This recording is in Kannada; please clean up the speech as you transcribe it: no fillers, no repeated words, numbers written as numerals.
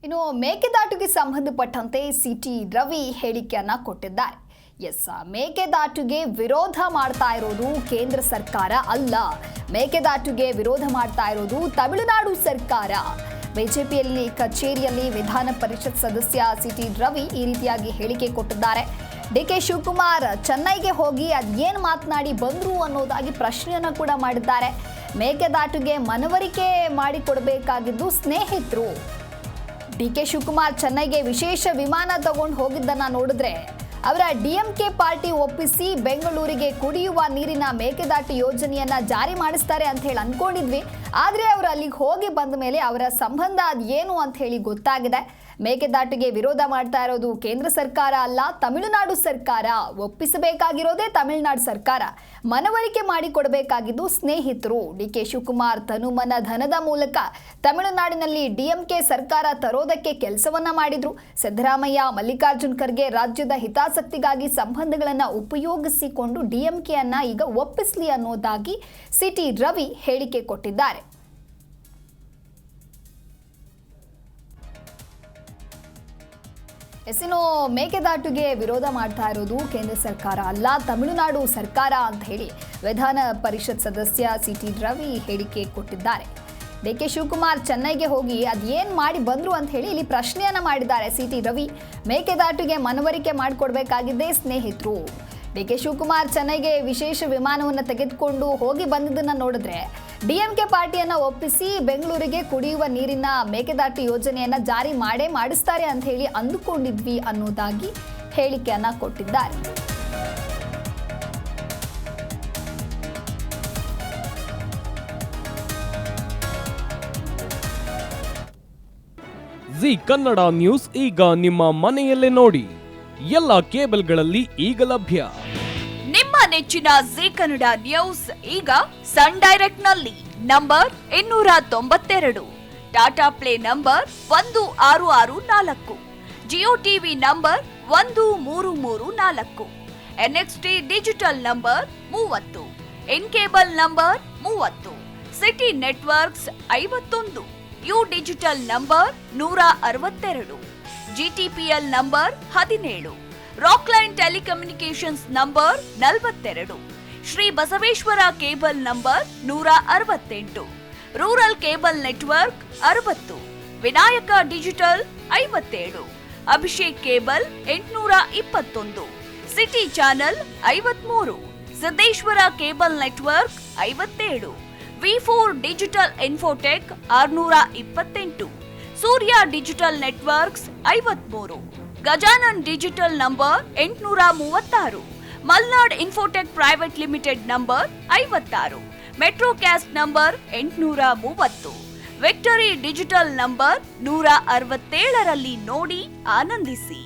ಇನ್ನು ಮೇಕೆದಾಟುಗೆ ಸಂಬಂಧಪಟ್ಟಂತೆ ಸಿಟಿ ರವಿ ಹೇಳಿಕೆಯನ್ನ ಕೊಟ್ಟಿದ್ದಾರೆ. ಮೇಕೆದಾಟುಗೆ ವಿರೋಧ ಮಾಡ್ತಾ ಇರೋದು ಕೇಂದ್ರ ಸರ್ಕಾರ ಅಲ್ಲ, ಮೇಕೆದಾಟುಗೆ ವಿರೋಧ ಮಾಡ್ತಾ ಇರೋದು ತಮಿಳುನಾಡು ಸರ್ಕಾರ. ಬಿಜೆಪಿಯಲ್ಲಿ ಕಚೇರಿಯಲ್ಲಿ ವಿಧಾನ ಪರಿಷತ್ ಸದಸ್ಯ ಸಿಟಿ ರವಿ ಈ ರೀತಿಯಾಗಿ ಹೇಳಿಕೆ ಕೊಟ್ಟಿದ್ದಾರೆ. ಡಿಕೆ ಶಿವಕುಮಾರ್ ಚೆನ್ನೈಗೆ ಹೋಗಿ ಅದೇನು ಮಾತನಾಡಿ ಬಂದ್ರು ಅನ್ನೋದಾಗಿ ಪ್ರಶ್ನೆಯನ್ನ ಕೂಡ ಮಾಡಿದ್ದಾರೆ. ಮೇಕೆದಾಟುಗೆ ಮನವರಿಕೆ ಮಾಡಿಕೊಡಬೇಕಾಗಿದ್ದು ಸ್ನೇಹಿತರು. ಡಿಕೆ ಶಿವಕುಮಾರ್ ಚೆನ್ನೈಗೆ ವಿಶೇಷ ವಿಮಾನ ತಗೊಂಡು ಹೋಗಿದ್ದನ್ನ ನೋಡಿದ್ರೆ ಅವರ ಡಿಎಂಕೆ ಪಾರ್ಟಿ ಒಪ್ಪಿಸಿ ಬೆಂಗಳೂರಿಗೆ ಕುಡಿಯುವ ನೀರಿನ ಮೇಕೆದಾಟು ಯೋಜನೆಯನ್ನ ಜಾರಿ ಮಾಡಿಸ್ತಾರೆ ಅಂತ ಹೇಳಿ ಅನ್ಕೊಂಡಿದ್ವಿ. ಆದ್ರೆ ಅವರು ಅಲ್ಲಿಗೆ ಹೋಗಿ ಬಂದ ಮೇಲೆ ಅವರ ಸಂಬಂಧ ಅದೇನು ಅಂತ ಹೇಳಿ ಗೊತ್ತಾಗಿದೆ. ಮೇಕೆದಾಟಿಗೆ ವಿರೋಧ ಮಾಡ್ತಾ ಇರೋದು ಕೇಂದ್ರ ಸರ್ಕಾರ ಅಲ್ಲ, ತಮಿಳುನಾಡು ಸರ್ಕಾರ. ಒಪ್ಪಿಸಬೇಕಾಗಿರೋದೇ ತಮಿಳುನಾಡು ಸರ್ಕಾರ, ಮನವರಿಕೆ ಮಾಡಿಕೊಡಬೇಕಾಗಿದ್ದು ಸ್ನೇಹಿತರು. ಡಿಕೆ ಶಿವಕುಮಾರ್ ತನುಮನ ಧನದ ಮೂಲಕ ತಮಿಳುನಾಡಿನಲ್ಲಿ ಡಿಎಂಕೆ ಸರ್ಕಾರ ತರೋದಕ್ಕೆ ಕೆಲಸವನ್ನ ಮಾಡಿದ್ರು. ಸಿದ್ದರಾಮಯ್ಯ, ಮಲ್ಲಿಕಾರ್ಜುನ್ ಖರ್ಗೆ ರಾಜ್ಯದ ಹಿತಾಸಕ್ತಿಗಾಗಿ ಸಂಬಂಧಗಳನ್ನ ಉಪಯೋಗಿಸಿಕೊಂಡು ಡಿಎಂಕೆಯನ್ನ ಈಗ ಒಪ್ಪಿಸಲಿ ಅನ್ನೋದಾಗಿ ಸಿಟಿ ರವಿ ಹೇಳಿಕೆ ಕೊಟ್ಟಿದ್ದಾರೆ. ಇನ್ನು ಮೇಕೆದಾಟುಗೆ ವಿರೋಧ ಮಾಡ್ತಾ ಇರೋದು ಕೇಂದ್ರ ಸರ್ಕಾರ ಅಲ್ಲ, ತಮಿಳುನಾಡು ಸರ್ಕಾರ ಅಂತ ಹೇಳಿ ವಿಧಾನ ಪರಿಷತ್ ಸದಸ್ಯ ಸಿಟಿ ರವಿ ಹೇಳಿಕೆ ಕೊಟ್ಟಿದ್ದಾರೆ. ಡಿಕೆ ಶಿವಕುಮಾರ್ ಚೆನ್ನೈಗೆ ಹೋಗಿ ಅದೇನು ಮಾಡಿ ಬಂದ್ರು ಅಂತ ಹೇಳಿ ಇಲ್ಲಿ ಪ್ರಶ್ನೆಯನ್ನ ಮಾಡಿದ್ದಾರೆ ಸಿಟಿ ರವಿ. ಮೇಕೆದಾಟುಗೆ ಮನವರಿಕೆ ಮಾಡಿಕೊಡ್ಬೇಕಾಗಿದ್ದೇ ಸ್ನೇಹಿತರು. ಡಿಕೆ ಶಿವಕುಮಾರ್ ಚೆನ್ನೈಗೆ ವಿಶೇಷ ವಿಮಾನವನ್ನು ತೆಗೆದುಕೊಂಡು ಹೋಗಿ ಬಂದಿದ್ದನ್ನ ನೋಡಿದ್ರೆ ಡಿಎಂಕೆ ಪಾರ್ಟಿಯನ್ನ ಒಪ್ಪಿಸಿ ಬೆಂಗಳೂರಿಗೆ ಕುಡಿಯುವ ನೀರಿನ ಮೇಕೆದಾಟು ಯೋಜನೆಯನ್ನ ಜಾರಿ ಮಾಡಿಸ್ತಾರೆ ಅಂತ ಹೇಳಿ ಅಂದುಕೊಂಡಿದ್ವಿ ಅನ್ನೋದಾಗಿ ಹೇಳಿಕೆಯನ್ನ ಕೊಟ್ಟಿದ್ದಾರೆ. ಜಿ ಕನ್ನಡ ನ್ಯೂಸ್ ಈಗ ನಿಮ್ಮ ಮನೆಯಲ್ಲೇ ನೋಡಿ. ಎಲ್ಲ ಕೇಬಲ್ಗಳಲ್ಲಿ ಈಗ ಲಭ್ಯ. ನಿಮ್ಮ ನೆಚ್ಚಿನ ಜಿ ಕನ್ನಡ ನ್ಯೂಸ್ ಈಗ ಸನ್ ಡೈರೆಕ್ಟ್ ನಲ್ಲಿ number 292, Tata Play number 1664, Jio TV number 1334, NXT Digital number 30, In Cable number 30, Siti Networks 51, U Digital number 162, GTPL number 17, Rockline telecommunications number 42, Shri Basaveshwara cable number 168, rural cable network 60, Vinayaka digital 57, Abhishek cable 821, Siti Channel 53, Siddeshwara cable network 57, ವಿ4 digital infotech 628, Surya digital networks 53, Gajanan digital number 836, Malnad infotech private limited number 56, Metrocast number 830, Victory digital number 167ರಲ್ಲಿ ನೋಡಿ ಆನಂದಿಸಿ.